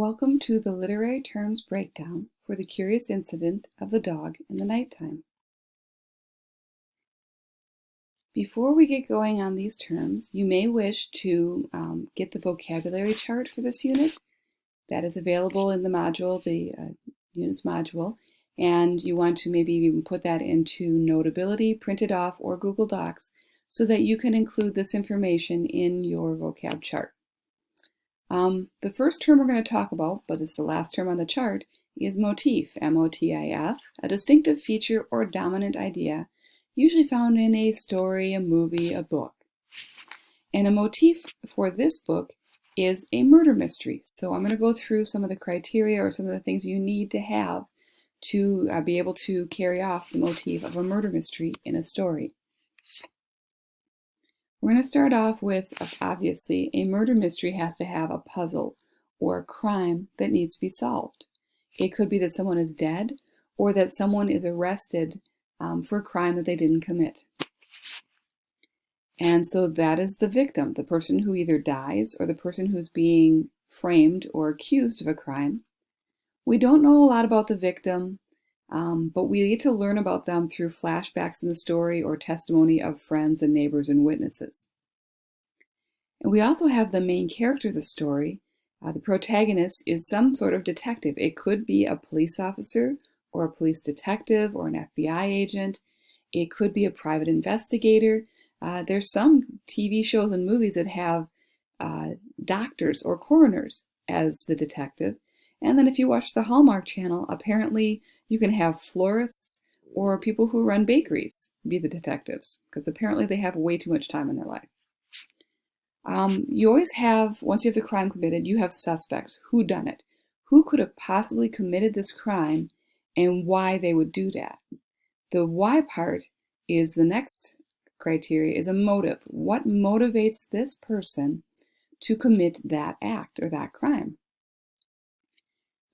Welcome to the literary terms breakdown for the curious incident of the dog in the nighttime. Before we get going on these terms, you may wish to get the vocabulary chart for this unit. That is available in the module, the units module, and you want to maybe even put that into Notability, print it off, or Google Docs so that you can include this information in your vocab chart. The first term we're going to talk about, but it's the last term on the chart, is motif, M-O-T-I-F, a distinctive feature or dominant idea, usually found in a story, a movie, a book. And a motif for this book is a murder mystery. So I'm going to go through some of the criteria or some of the things you need to have to be able to carry off the motif of a murder mystery in a story. We're going to start off with, obviously, a murder mystery has to have a puzzle or a crime that needs to be solved. It could be that someone is dead or that someone is arrested for a crime that they didn't commit. And so that is the victim, the person who either dies or the person who's being framed or accused of a crime. We don't know a lot about the victim, but we get to learn about them through flashbacks in the story or testimony of friends and neighbors and witnesses. And we also have the main character of the story. The protagonist is some sort of detective. It could be a police officer or a police detective or an FBI agent. It could be a private investigator. There's some TV shows and movies that have doctors or coroners as the detective. And then if you watch the Hallmark Channel, apparently you can have florists or people who run bakeries be the detectives, because apparently they have way too much time in their life. You always have, once you have the crime committed, you have suspects. Who done it? Who could have possibly committed this crime and why they would do that? The why part is the next criteria, is a motive. What motivates this person to commit that act or that crime?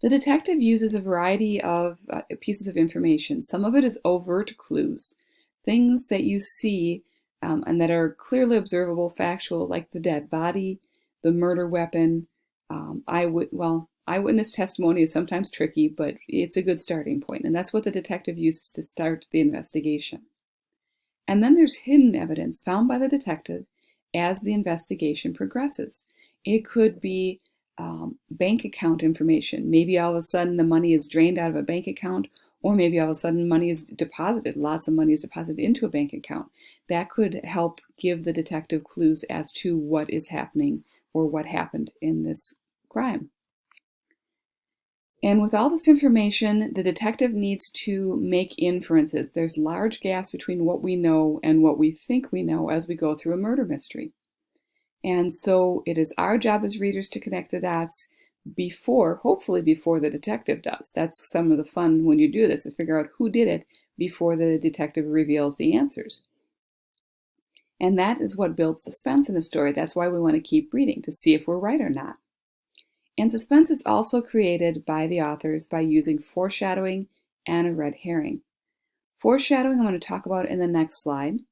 The detective uses a variety of pieces of information. Some of it is overt clues, things that you see and that are clearly observable, factual, like the dead body, the murder weapon. Eyewitness testimony is sometimes tricky, but it's a good starting point, and that's what the detective uses to start the investigation. And then there's hidden evidence found by the detective as the investigation progresses. It could be bank account information. Maybe all of a sudden the money is drained out of a bank account, or maybe all of a sudden money is deposited, lots of money is deposited into a bank account. That could help give the detective clues as to what is happening or what happened in this crime. And with all this information, the detective needs to make inferences. There's large gaps between what we know and what we think we know as we go through a murder mystery. And so it is our job as readers to connect the dots hopefully before the detective does. That's some of the fun when you do this, is figure out who did it before the detective reveals the answers. And that is what builds suspense in a story. That's why we want to keep reading, to see if we're right or not. And suspense is also created by the authors by using foreshadowing and a red herring. Foreshadowing I'm going to talk about in the next slide.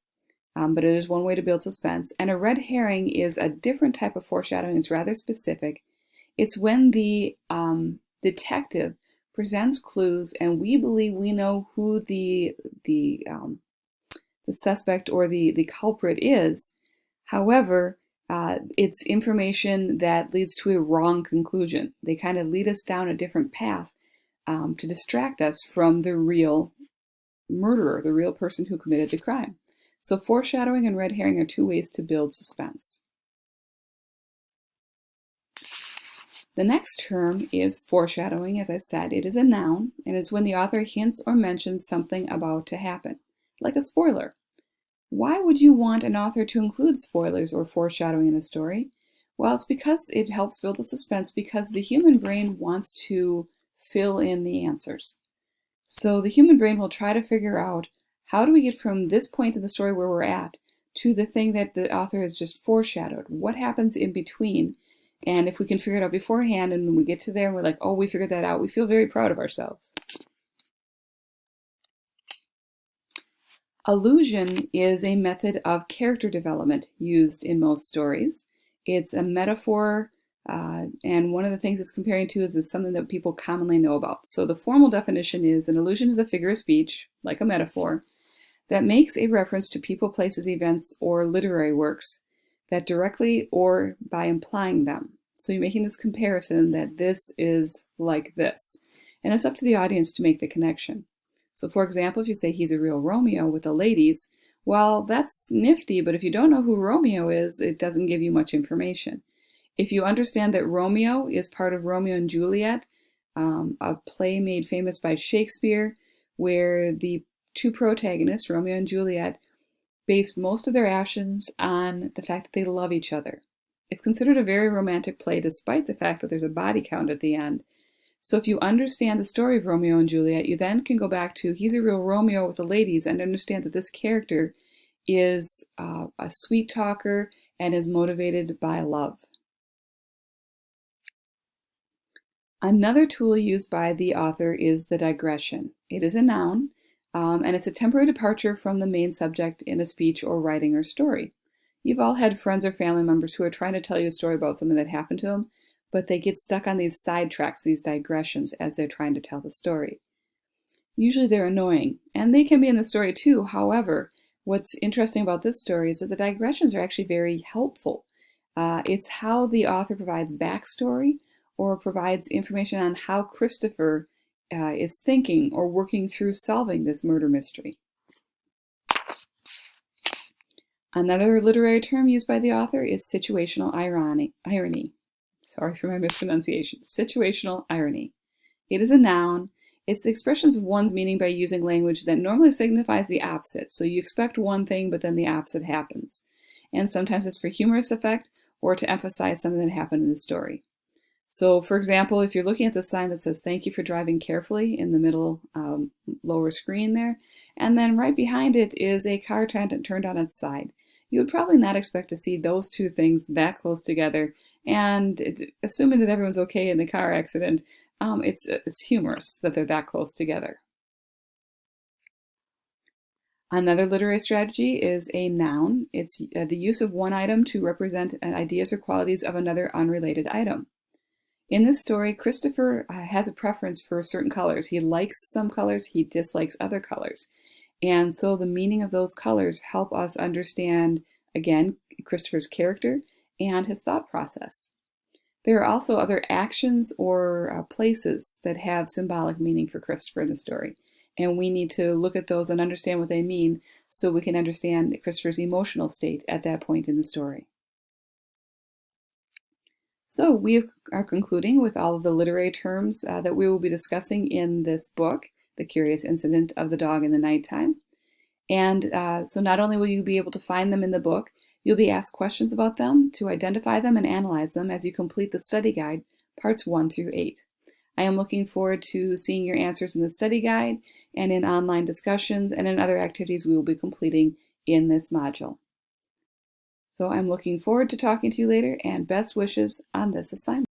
But it is one way to build suspense. And a red herring is a different type of foreshadowing. It's rather specific. It's when the detective presents clues and we believe we know who the suspect or the culprit is. However, it's information that leads to a wrong conclusion. They kind of lead us down a different path to distract us from the real murderer, the real person who committed the crime. So foreshadowing and red herring are two ways to build suspense. The next term is foreshadowing. As I said, it is a noun, and it's when the author hints or mentions something about to happen, like a spoiler. Why would you want an author to include spoilers or foreshadowing in a story? Well, it's because it helps build the suspense, because the human brain wants to fill in the answers. So the human brain will try to figure out, how do we get from this point in the story where we're at to the thing that the author has just foreshadowed? What happens in between? And if we can figure it out beforehand, and when we get to there and we're like, oh, we figured that out, we feel very proud of ourselves. Allusion is a method of character development used in most stories. It's a metaphor And one of the things it's comparing to is something that people commonly know about. So the formal definition is an allusion is a figure of speech, like a metaphor, that makes a reference to people, places, events, or literary works that directly or by implying them. So you're making this comparison that this is like this. And it's up to the audience to make the connection. So for example, if you say he's a real Romeo with the ladies, well, that's nifty, but if you don't know who Romeo is, it doesn't give you much information. If you understand that Romeo is part of Romeo and Juliet, a play made famous by Shakespeare, where the two protagonists, Romeo and Juliet, based most of their actions on the fact that they love each other. It's considered a very romantic play despite the fact that there's a body count at the end. So if you understand the story of Romeo and Juliet, you then can go back to he's a real Romeo with the ladies and understand that this character is a sweet talker and is motivated by love. Another tool used by the author is the digression. It is a noun, and it's a temporary departure from the main subject in a speech or writing or story. You've all had friends or family members who are trying to tell you a story about something that happened to them, but they get stuck on these sidetracks, these digressions, as they're trying to tell the story. Usually they're annoying, and they can be in the story too. However, what's interesting about this story is that the digressions are actually very helpful. It's how the author provides backstory or provides information on how Christopher is thinking or working through solving this murder mystery. Another literary term used by the author is situational irony. Sorry for my mispronunciation. Situational irony. It is a noun. It's expressions of one's meaning by using language that normally signifies the opposite. So you expect one thing, but then the opposite happens. And sometimes it's for humorous effect or to emphasize something that happened in the story. So for example, if you're looking at the sign that says, "Thank you for driving carefully" in the middle lower screen there, and then right behind it is a car turned on its side, you would probably not expect to see those two things that close together. And assuming that everyone's okay in the car accident, it's humorous that they're that close together. Another literary strategy is a noun. It's the use of one item to represent ideas or qualities of another unrelated item. In this story, Christopher has a preference for certain colors. He likes some colors, he dislikes other colors. And so the meaning of those colors help us understand, again, Christopher's character and his thought process. There are also other actions or places that have symbolic meaning for Christopher in the story. And we need to look at those and understand what they mean so we can understand Christopher's emotional state at that point in the story. So we are concluding with all of the literary terms that we will be discussing in this book, The Curious Incident of the Dog in the Nighttime. And so not only will you be able to find them in the book, you'll be asked questions about them to identify them and analyze them as you complete the study guide, parts 1 through 8. I am looking forward to seeing your answers in the study guide and in online discussions and in other activities we will be completing in this module. So I'm looking forward to talking to you later, and best wishes on this assignment.